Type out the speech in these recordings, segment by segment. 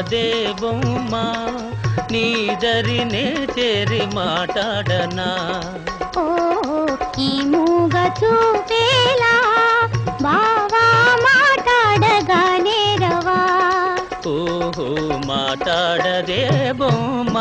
మాటాడదే బొమ్మ నీ దరినే చేరి మాటాడనా ఓ ఈ మూగ చూపేలా బావా మాటాడగానే రవా ఓహో మాటాడదే బొమ్మ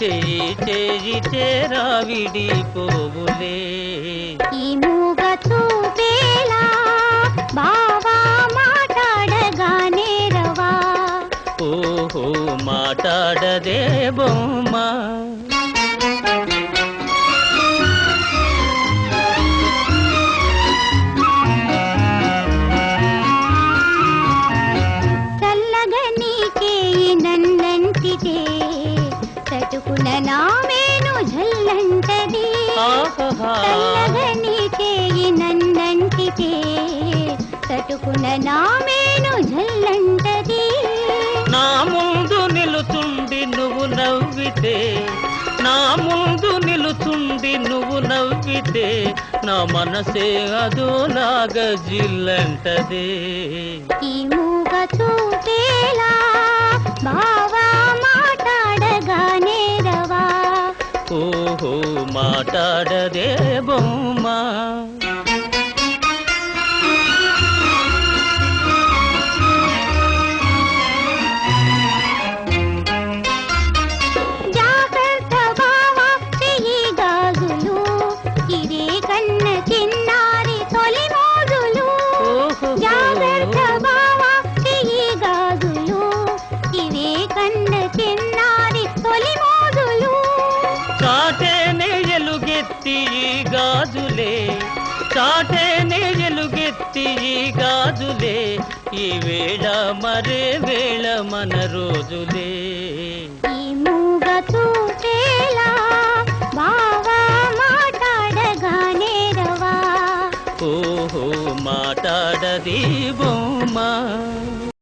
చేయి చేయి చేరా విడిపోవులే ఈ మూగ చూపేలా బావా మాటాడగానే రవా ఓహో మాటాడదే బొమ్మ చల్లగా నీకే నన్నంటితే చటుకున నామేను జల్లంటది చల్లగా నీకే నన్నంటితే చటుకున నామేను జల్లంటది నా ముందు నిలుచుండి నువ్వు నవ్వితే నా ముందు నిలుచుండి నువ్వు నవ్వితే నా మనసే అదోలాగా జిల్లంటదే ఈ మూగ చూపేలా బావా మాటాడగానే రవా ఓహో మాటాడదే బొమ్మ జాగ్రత్త బావా చెయ్యి గాజులు ఇదే కన్న చిన్నారి తొలి మోజులు జాగ్రత్త బావా చెయ్యి గాజులు ఇదే కన్న చిన్నారి తొలి మోజులు చాటేనే ఎలుగెత్తి ఈ గాజులే చాటేనే ఎలుగెత్తి ఈ గాజులే ఈ వేళ మరే వేళ మన రోజులే ఈ మూగ చూపేలా బావా మాటాడగానే రవా ఓహో మాటాడది బొమ్మ